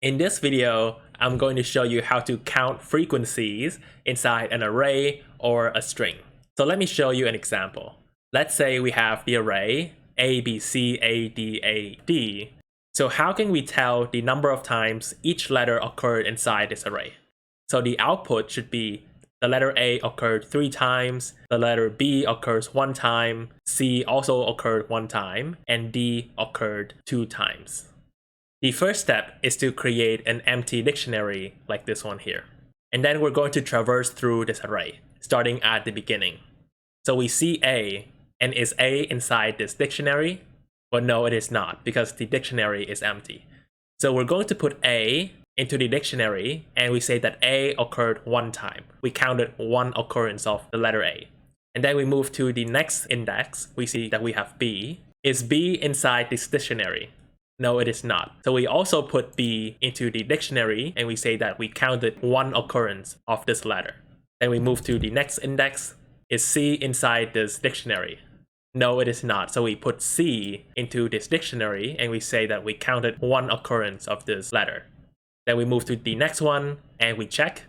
In this video, I'm going to show you how to count frequencies inside an array or a string. So let me show you an example. Let's say we have the array A, B, C, A, D, A, D. So how can we tell the number of times each letter occurred inside this array? So the output should be the letter A occurred 3 times, the letter B occurs 1 time, C also occurred 1 time, and D occurred 2 times. The first step is to create an empty dictionary like this one here. And then we're going to traverse through this array, starting at the beginning. So we see A, and is A inside this dictionary? Well, no, it is not, because the dictionary is empty. So we're going to put A into the dictionary, and we say that A occurred 1 time. We counted 1 occurrence of the letter A. And then we move to the next index. We see that we have B. Is B inside this dictionary? No, it is not. So we also put B into the dictionary, and we say that we counted 1 occurrence of this letter. Then we move to the next index. Is C inside this dictionary? No, it is not. So we put C into this dictionary, and we say that we counted 1 occurrence of this letter. Then we move to the next one, and we check.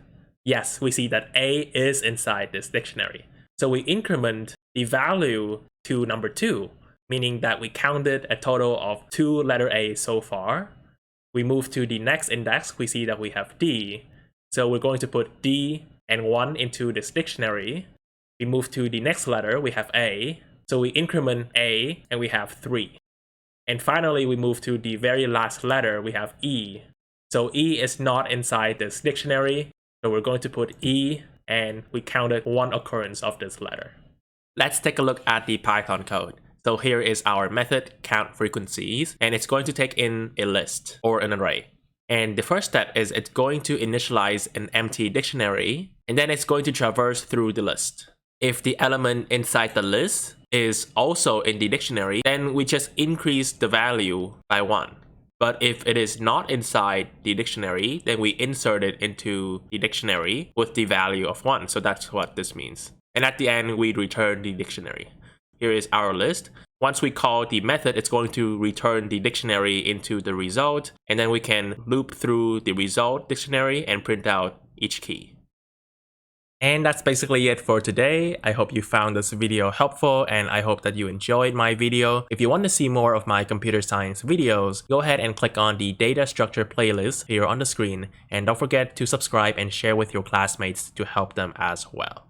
Yes, we see that A is inside this dictionary. So we increment the value to number 2. Meaning that we counted a total of 2 letter A so far. We move to the next index, we see that we have D. So we're going to put D and 1 into this dictionary. We move to the next letter, we have A. So we increment A and we have 3. And finally, we move to the very last letter, we have E. So E is not inside this dictionary. So we're going to put E and we counted 1 occurrence of this letter. Let's take a look at the Python code. So here is our method count frequencies, and it's going to take in a list or an array. And the first step is it's going to initialize an empty dictionary, and then it's going to traverse through the list. If the element inside the list is also in the dictionary, then we just increase the value by 1. But if it is not inside the dictionary, then we insert it into the dictionary with the value of 1. So that's what this means. And at the end, we return the dictionary. Here is our list. Once we call the method, it's going to return the dictionary into the result, and then we can loop through the result dictionary and print out each key. And that's basically it for today. I hope you found this video helpful, and I hope that you enjoyed my video. If you want to see more of my computer science videos, go ahead and click on the data structure playlist here on the screen, and don't forget to subscribe and share with your classmates to help them as well.